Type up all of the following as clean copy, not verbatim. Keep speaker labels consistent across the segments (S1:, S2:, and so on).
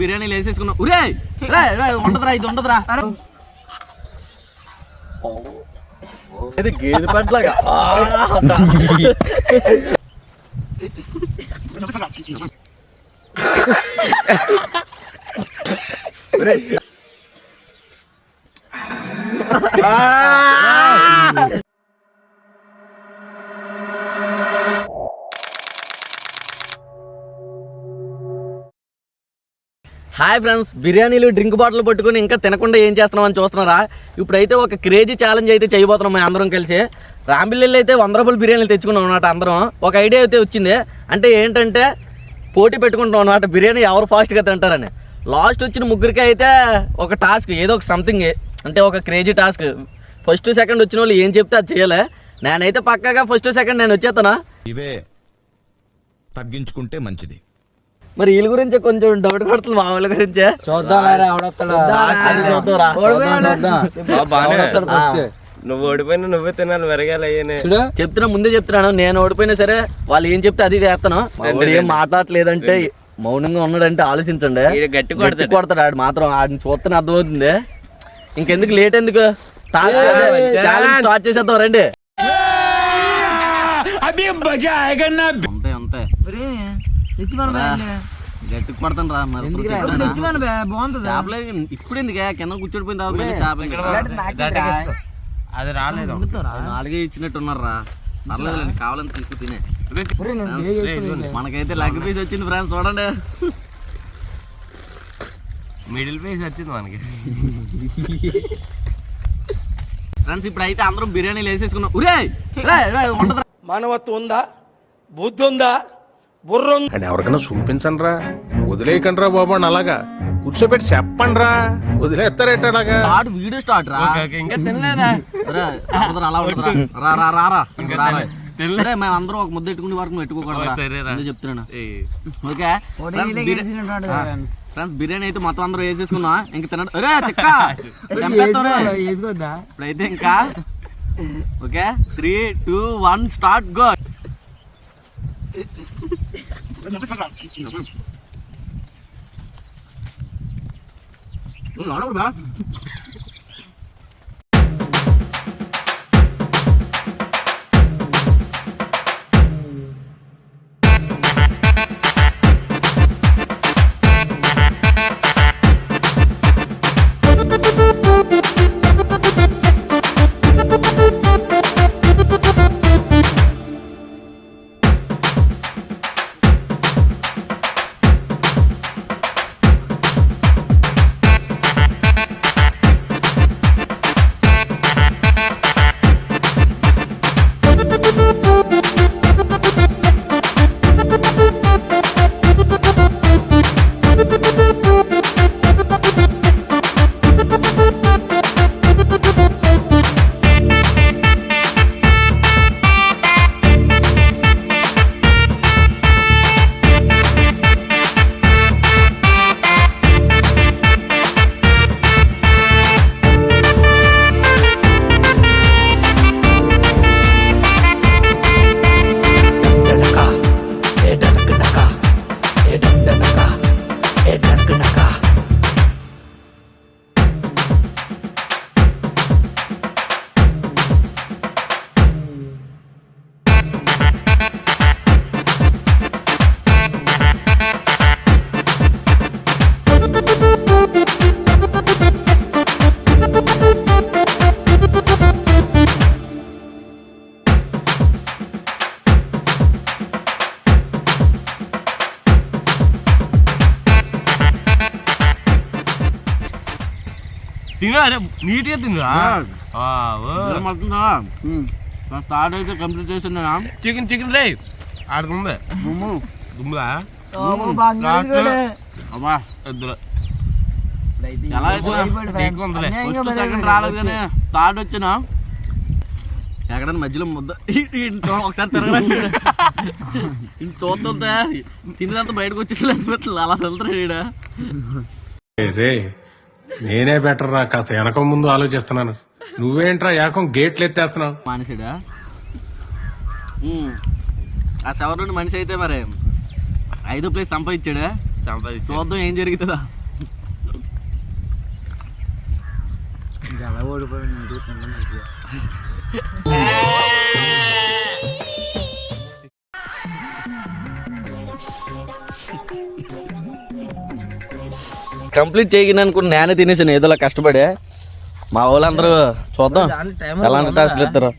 S1: బిర్యానీలు వేసేసుకున్నాం. ఉరే ఉండదురా, ఇది ఉండదురా. ఇది గేదె పట్లాగా హాయ్ ఫ్రెండ్స్, బిర్యానీలు డ్రింక్ బాటిల్ పట్టుకుని ఇంకా తినకుండా ఏం చేస్తున్నామని చూస్తున్నారా? ఇప్పుడైతే ఒక క్రేజీ ఛాలెంజ్ అయితే చేయబోతున్నాం మేము అందరం కలిసి. రాంబిల్లి అయితే 100 రూపాయలు బిర్యానీలు తెచ్చుకున్నాం అన్నమాట. అందరం ఒక ఐడియా అయితే వచ్చింది. అంటే ఏంటంటే పోటీ పెట్టుకుంటాం అన్నమాట, బిర్యానీ ఎవరు ఫాస్ట్గా తింటారని. లాస్ట్ వచ్చిన ముగ్గురికి అయితే ఒక టాస్క్, ఏదో ఒక సంథింగ్, అంటే ఒక క్రేజీ టాస్క్. ఫస్ట్ సెకండ్ వచ్చిన వాళ్ళు ఏం చెప్తే అది చేయాలి. నేనైతే పక్కాగా ఫస్ట్ సెకండ్ నేను వచ్చేస్తానా?
S2: ఇవే తగ్గించుకుంటే మంచిది.
S1: మరి వీళ్ళ గురించి కొంచెం డౌట్ పడుతుంది, మా వాళ్ళ గురించే.
S3: నువ్వు ఓడిపోయినా నువ్వే తినాలి, వెరగాలయ్యానే.
S1: చెప్తున్నా, ముందే చెప్తున్నాను, నేను ఓడిపోయినా సరే వాళ్ళు ఏం చెప్తే అది చేస్తాను. ఏం మాట్లాడలేదంటే మౌనంగా ఉన్నాడంటే ఆలోచించండి.
S3: గట్టి
S1: కొడతాడు ఆడు మాత్రం, ఆడిని చూస్తేనే అర్థమవుతుంది. ఇంకెందుకు లేట్, ఎందుకు ఛాలెంజ్ స్టార్ట్ చేసేద్దాం రండి. అంతే అంతే గట్టికి పడతాను రా. మరి ఇప్పుడు ఎందుకే కింద కూర్చోడిపోయింది
S3: అది రాలేదు.
S1: 4 ఇచ్చినట్టున్నారు రా. పర్లేదులేండి, కావాలని తీసుకు తినే. మనకైతే లెగ్ పీస్ వచ్చింది ఫ్రెండ్స్, చూడండి.
S3: మిడిల్ పీస్ వచ్చింది మనకి
S1: ఫ్రెండ్స్. ఇప్పుడు అయితే అందరం బిర్యానీలు వేసేసుకున్నాం. ఉరే ఉండదు,
S4: మానవత్వం ఉందా, బుద్ధి ఉందా, బుర్ర
S5: అని ఎవరికైనా చూపించండి రా, వదిలేయకండి రా బాబు. అలాగా కూర్చోబెట్టి చెప్పండి రా, వదిలేస్తారేట అలాగా.
S1: స్టార్ట్, వీడియో స్టార్ట్ రా.
S3: ఇంకా తినలేదా?
S1: అలా ఉంటుందా? మేము అందరం ఒక ముద్ద ఎట్టుకునే వరకు పెట్టుకోకూడదు చెప్తున్నాను. ఓకే ఫ్రెండ్స్, బిర్యానీ అయితే మొత్తం అందరూ వేసేసుకున్నా. ఇంక తినడం ఇప్పుడైతే ఇంకా. Okay 3, 2, 1 start, go.
S3: తిను, నీట్గా తిందా.
S1: స్టార్ట్ అయితే కంప్లీట్ చేసింది.
S3: చికెన్ రే ఆడుతుంది దుమ్ములా
S1: ఎలా అయితే సెకండ్ రాలేదు కానీ థర్డ్ వచ్చినా ఎక్కడన్నా మధ్యలో ముద్ద ఒకసారి తిరగరా చూస్తుంటే తినేదంతా బయటకు వచ్చేసి అలా వెళ్తాడు.
S5: నేనే బెటర్ రా, కాస్త వెనక ముందు ఆలోచిస్తున్నాను. నువ్వేంట్రా ఏకం గేట్లు ఎత్తేస్తున్నావు.
S1: మనిషిడా ఆ 7 మనిషి అయితే మరి 5వ ప్లేస్ సంపాదించాడు.
S3: సంపాదించు.
S1: చూద్దాం ఏం జరుగుతుందా. కంప్లీట్ చేయగలను అనుకుని నేనే తినేసాను ఏదోలా కష్టపడే. మా వాళ్ళందరూ చూద్దాం ఎలాంటి టాస్క్లు ఇస్తారు.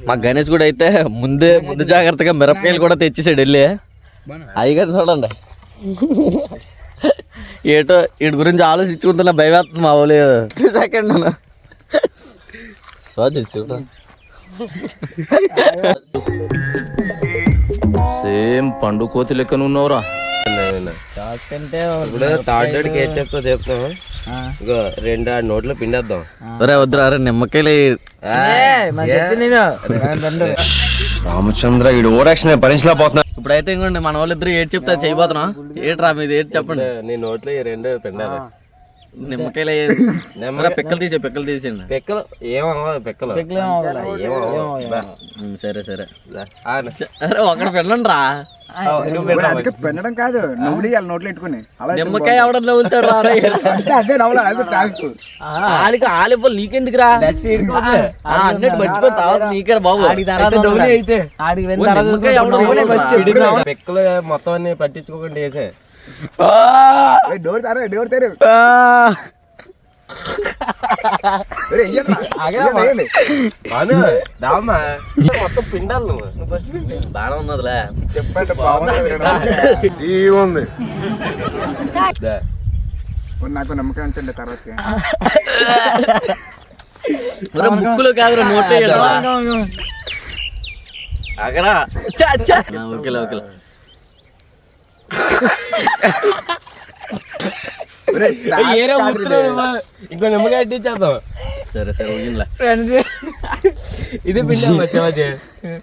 S1: మా గణేష్ కూడా అయితే ముందు జాగ్రత్తగా మిరపకాయలు కూడా తెచ్చేసాడు వెళ్ళి. అయ్యగారు చూడండి ఏటో వీటి గురించి ఆలోచించుకుంటున్నా భయవేస్తుంది మా వాళ్ళు. సెకండ్ చూడ
S6: సేమ్ పండు కోతి లెక్కన ఉన్నవరా.
S3: ఇప్పుడు థర్డ్ డేట్కి ఏం చెప్తాం. ఇగో 2 నోట్లో పిండేద్దాం.
S1: ఒరే వద్దురా అరే నిమ్మకాయలు.
S7: రామచంద్ర ఈ ఓరాక్షన్ భరించలేకపోతున్నా.
S1: ఇప్పుడైతే ఇంకోండి మన వాళ్ళిద్దరు ఏడు చెప్తా చేయబోతున్నాం. ఏట్రా మీది ఏడు చెప్పండి.
S3: నీ నోట్లో ఈ 2 పిండాలి.
S1: నిమ్మకాయలు పిక్కలు తీసేయండి.
S3: పెక్కలు ఏమవ్వదు. పెక్కలు
S1: సరే సరే అరే ఒకటి పెళ్ళండి రా.
S8: పెట్టడం కాదు నువ్వు నోట్లో పెట్టుకుని
S1: నిమ్మకాయ ఎవడ నవ్వుతాడు రా.
S8: అదే నవ్వులా అదే టాస్క్.
S1: ఆలిపో నీకెందుకురా అన్నట్టు మర్చిపోయి తర్వాత నీకే బాబు.
S3: పెక్కలు మొత్తం అన్ని పట్టించుకోకుండా వేసే.
S8: డోర్ తారు డోర్ తెరు.
S3: మొత్తం పిండాలి నువ్వు ఫస్ట్.
S1: బాగా ఉన్నదిలే
S3: చెప్పండి.
S8: నాకు నమ్మకం ఉంచండి తర్వాత
S1: ముక్కులు కాదురా నోటే అగరా. ఓకేలే ఓకేలే.
S3: ఇంకో నిమ్మకాయ అట్టించేద్దాం.
S1: సరే సరే ఊగిన్లా.
S3: ఇది పిండి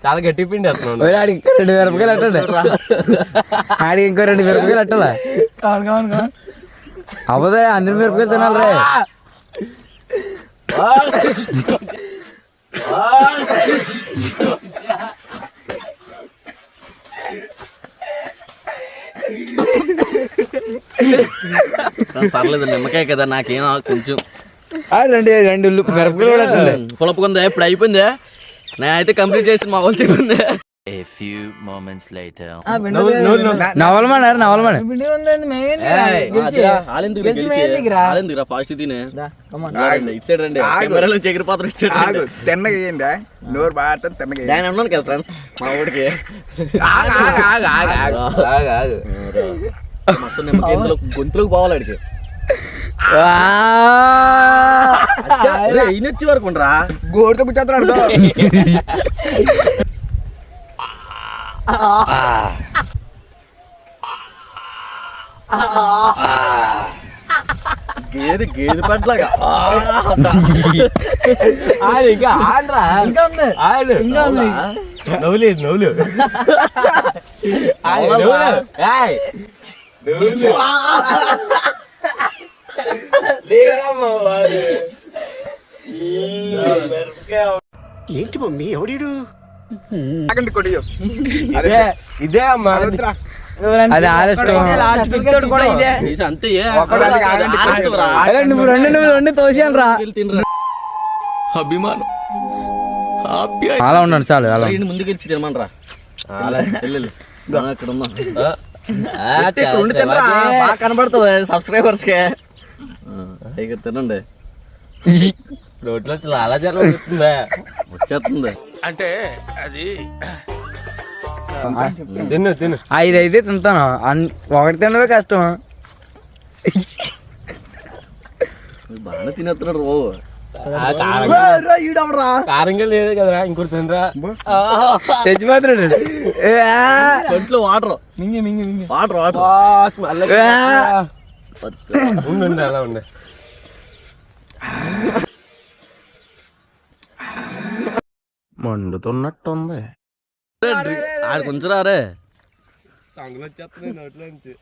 S3: చాలా గట్టి పిండి వేస్తున్నాడు.
S6: ఆడికి 2 మిరపకాయలు అట్టండి. ఆడికి ఇంకో 2 మిరపకాయలు అట్టాలా. అవ్వదే అందరి మిరపకాయలు తినాలి రే.
S1: పర్లేదు నిమ్మకాయ కదా నాకేం కొంచెం
S6: 2 మిరపకాయలు కూడా అట్టండి.
S1: పులపుకుందా ఇప్పుడు అయిపోయిందే. నేనైతే కంప్లీట్ చేసి మా వాళ్ళు చెప్పింది.
S6: నవలమన్నారు
S1: ఫాస్ట్ తినే ఇచ్చాడు రండి. కెమెరాలో చక్కెర పాత్ర ఇచ్చాడు.
S8: తిన్నగా వేయండి నోరు బాగా తిన్నగా
S1: నేను అన్నాను కదా ఫ్రెండ్స్ మా ఊడికి మొత్తం నిమ్మకాయ గొంతులోకి పోవాలి అడిగి. ఈయన వచ్చే వరకు ఉండరా
S8: గోరుతో కూర్చోతున్నాడు.
S1: గేదె పట్లాగా
S3: నవ్వులేదు నవ్వులు.
S4: ఏంటి మమ్మీ ఎవడీడు
S8: కొడియో
S3: ఇదే అమ్మా.
S6: అది ఆలస్యం
S1: అంతే.
S6: నువ్వు 2 తోసేయాలి రా.
S2: అభిమానం
S6: అలా ఉన్నాడు చాలు. అలా
S1: ముందుకు వెళ్ళి తినమనరా ఇక్కడ ఉందాం. బాగా కనబడుతుంది సబ్స్క్రైబర్స్ కే. ఇక్కడ తినండి.
S3: రోడ్లో చాలా జరుగుతుందా
S1: వచ్చేస్తుంది.
S5: అంటే అది
S3: తిను తిను.
S6: 5 అయితే తింటాను. 1 తినవే కష్టం.
S1: బాగా తినేస్తున్నాడు బాబు.
S3: కారంగా లేదు కదరా ఇంకోటి తినరా.
S6: చచ్చిపోతున్నాడు.
S1: ఒంట్లో వాటర్
S6: మింగి మింగి మింగి
S1: వాటర్ వాటర్
S3: ఉండు అలా ఉండే.
S5: మండుతున్నట్టుంది.
S1: ఆడ కొంచెం రారే.
S3: సంగలు వచ్చేస్తున్నాయి నోట్లో నుంచి.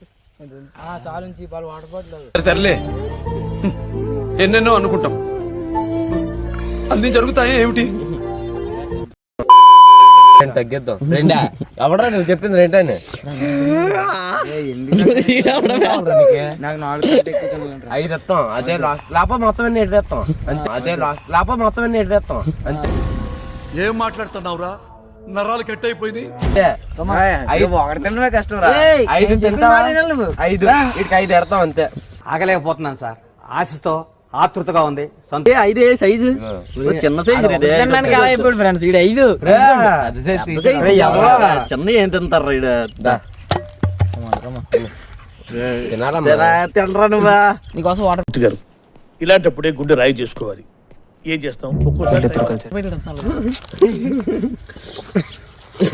S5: తెరలే ఎన్నెన్నో అనుకుంటాం అన్ని జరుగుతాయి ఏమిటి.
S3: తగ్గిద్దాం రెండా ఎవడరా నువ్వు చెప్పింది రెండని
S6: నాకు 4 కంటే ఎక్కువ తినాలంటారా?
S3: 5 ఇస్తాం అదే లాప మొత్తం అన్ని ఎట్టేస్తాం అంతే అదే లాప మొత్తం అన్ని ఎట్టేస్తాం అంతే
S4: ఏం మాట్లాడుతున్నావురా నరాలు కట్ అయిపోయింది
S6: ఒకటి తినడమే కష్టం రా.
S3: 5 తింటావా 5 వీటికి 5 ఎడతాం అంతే
S9: ఆగలేకపోతున్నాను సార్ ఆశతో ఆతృతగా ఉంది
S1: ఐదే సైజు చిన్న సైజు ఇదే
S6: తినడానికి అలా అయిపోయింది ఫ్రెండ్స్. ఇది 5
S1: చిన్న ఏం తింటారా ఈడ తినరా నువ్వా
S6: నీకోసం వాటర్
S4: ఇలాంటప్పుడే గుండె రాయి చేసుకోవాలి ఏం చేస్తాం ఒక్కోసారి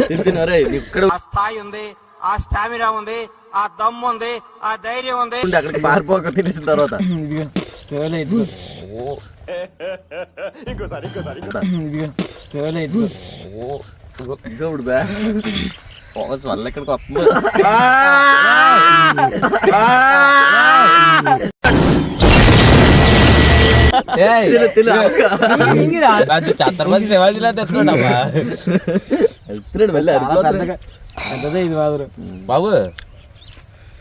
S1: తింటున్నారే ఇక్కడ
S9: ఆ స్థాయి ఉంది ఆ స్టామినా ఉంది ఆ దమ్ము ఉంది ఆ ధైర్యం ఉంది
S1: ఉండి అక్కడికి పారిపోక తెలిసిన తర్వాత ఇంకోటి బా ఫోకస్ వల్ల ఇక్కడికి వస్తుంది
S3: ఛత్రపతి శివాజీలా తెస్తున్నాడమ్మా
S6: పెద్దదే ఇది మాత్రం.
S3: బాబు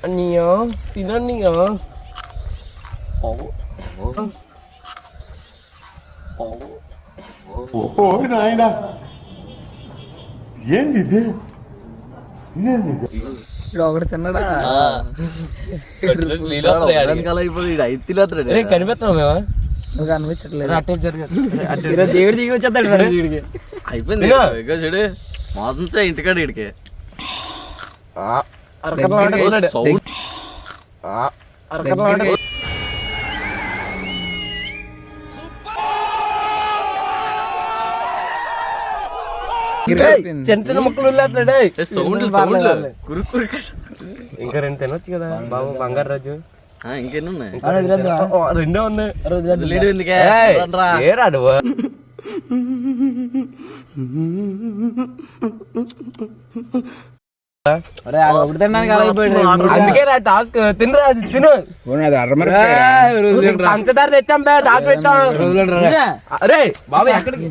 S3: అన్నయ్యో తినన్నయ్యో
S6: ఇక్కడ ఒకటి తిన్నాడా?
S3: రే కనిపెత్తాం మేము
S6: నువ్వు అనిపించట్లేదు. దేవుడు దిగి వచ్చేస్తాడు మరి వీడికి.
S1: అయిపోయింది ఇక చూడు మోసం ఇంటికాడ ఇడికి
S3: చిన్న చిన్న ముక్కలు వదిలేస్తాడు
S1: సౌండ్ కురుకురు
S3: ఇంకా 2 తినొచ్చు కదా బాబు బంగారు రాజు
S1: ఇంకెన్ని ఉన్నాయి
S3: రెండో ఉన్నాయి
S1: లేడు ఎందుకే
S3: ఏ రాడు
S6: ఒకటి తినడానికి అలా అయిపోయాడు.
S3: అందుకే రా టాస్క్ తినరా తిను
S8: అది అరమర
S3: పంచదార తెచ్చాం దాచి పెట్టాం అరే బాబు ఎక్కడికి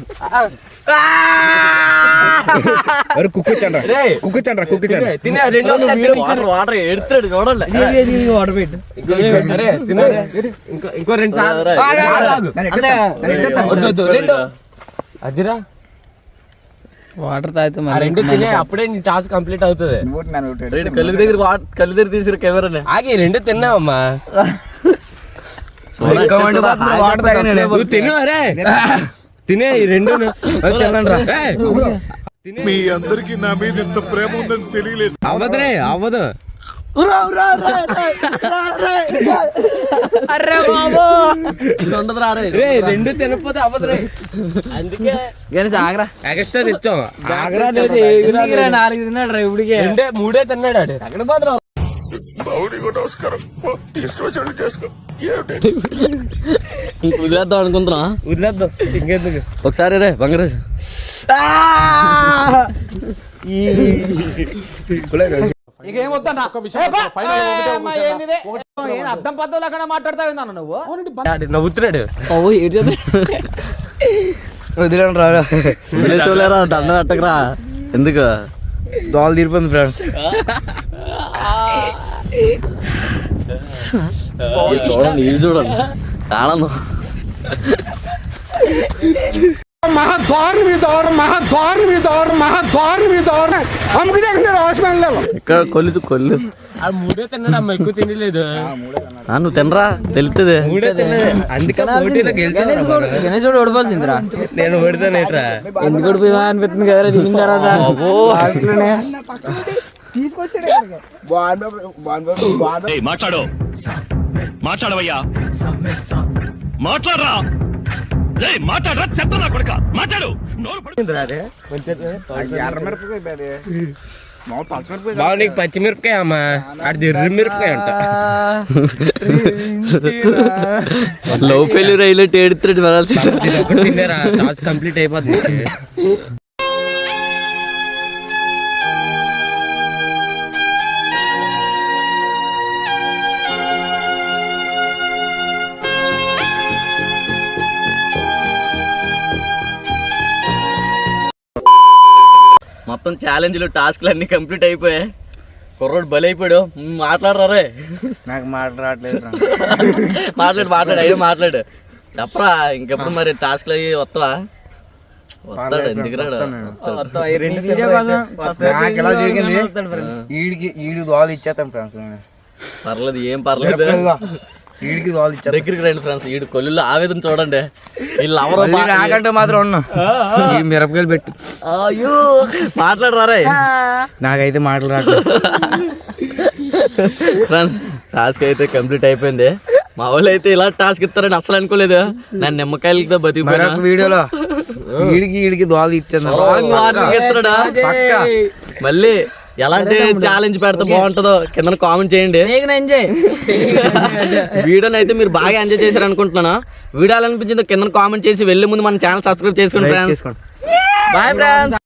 S8: కుక్కుచండ్రా కుక్కుచండ్రా కుక్కుచండ్రా
S3: తినే రెండో
S1: వాటర్ ఎడుతాడు చూడండి
S6: వాటర్ పెట్టు.
S3: అరే తిన ఇంకో 2 సార్లు రెండు అదిరా
S6: వాటర్ తాగితే
S3: ఆ 2 తినే అప్పుడే నీ టాస్క్ కంప్లీట్ అవుతుంది
S1: కళ్ళు దగ్గర తీసిరు కెమెరాని
S3: ఆగి 2 తిన్నావమ్మా
S6: వాటర్ తాగినాడు.
S3: నువ్వు తిను అరే తినే ఈ 2
S5: మీ అందరికి నా మీద ఎంత ప్రేమ ఉందని తెలియలేదు.
S3: అవ్వదురే అవ్వదు
S1: ఉండదురా
S3: రే 2 తినకపోతే అవ్వదురే అందుకే
S6: ఆగరా
S3: ఎక్స్ట్రా తెచ్చాం
S6: ఆగరా 4 తిన్నాడు రా ఇప్పటికే.
S3: 3 తిన్నాడు ఆడు
S1: ఎక్కడ పోతున్నా వదిలేద్దాం అనుకుంటున్నా
S3: వదిలేద్దాం ఇంకెందుకు
S1: ఒకసారి రే బంగారాజు
S6: అర్థం పద్ధతులు అక్కడ మాట్లాడతావు నువ్వు.
S3: నవ్వుతున్నాడు
S6: వదిలేండి రా.
S1: వదిలేరా దండ పెట్టకరా ఎందుకు
S6: దోలు తీరిపోయింది ఫ్రెండ్స్.
S1: చూడండి ఇది చూడండి ఆనందం ఇక్కడ కొల్లు
S3: ఆ 3 తిన్నాడు అమ్మ ఎక్కువ తినలేదు
S1: నువ్వు తినరా తెలుస్తుంది
S3: 3 తిన్నాడు అందుకే పోటీలో గెలిచాడు
S6: గణేష్ కూడా ఓడిపోవాల్సిందిరా.
S3: నేను ఓడితానేట్రా
S6: ఎందుకు ఓడిపోయా అనిపిస్తుంది కదా దిగిన తర్వాత.
S2: మాట్లాడు మాట్లాడవయ్యా మాట్లాడరా మాట్లాడరా చెప్తా కొడుక మాట్లాడు
S3: బాబు నీకు పచ్చిమిరపకాయ అమ్మా అది ఎర్రి మిరపకాయ అంట
S1: లవ్ ఫెయిల్యూర్ అయ్యేట్టు ఏడుతున్నాడు వెళ్ళాల్సి
S3: తిన్నారా టాస్క్ కంప్లీట్ అయిపోతుంది
S1: మొత్తం ఛాలెంజ్లు టాస్క్లు అన్నీ కంప్లీట్ అయిపోయాయి. కుర్రోడు బలైపోయాడు. మాట్లాడరారే,
S6: నాకు మాట్లాడట్లేదు
S1: మాట్లాడు అయ్యో మాట్లాడు, చెప్పరా. ఇంకెప్పుడు మరి టాస్క్లు అయ్యి వస్తావా? వస్తాడు, ఎందుకు రాడు?
S6: నాకు ఎలా జరిగింది ఈడికి గోల్ ఇచ్చేస్తాం ఫ్రెండ్స్.
S1: పర్లేదు, ఏం పర్లేదు.
S6: ఈడికి గోల్ ఇచ్చేస్తాం.
S1: దగ్గరికి రండి ఫ్రెండ్స్. ఈడు కొల్లులో ఆవేదన చూడండి. వీళ్ళు ఎవరో
S6: నాకంటే మాత్రం ఉన్నా ఈ మిరపకాయలు పెట్టు.
S1: అయ్యో మాట్లాడరారే.
S6: నాకైతే మాటలు రావట్లేదు
S1: ఫ్రెండ్స్. టాస్క్ అయితే కంప్లీట్ అయిపోయింది. మా వాళ్ళు అయితే ఇలా టాస్క్ ఇస్తారని అసలు అనుకోలేదు. నేను నిమ్మకాయలతో బతికిపోయినా.
S6: వీడియోలో ఈడికి దోలు ఇచ్చాను.
S1: మళ్ళీ ఎలాంటి ఛాలెంజ్ పెడితే బాగుంటుందో కింద కామెంట్ చేయండి. వీడియోని అయితే మీరు బాగా ఎంజాయ్ చేశారు అనుకుంటున్నాను. వీడియో అనిపించిందో కింద కామెంట్ చేసి వెళ్ళే ముందు మన ఛానల్ సబ్స్క్రైబ్ చేసుకోండి ఫ్రెండ్స్. Bye friends.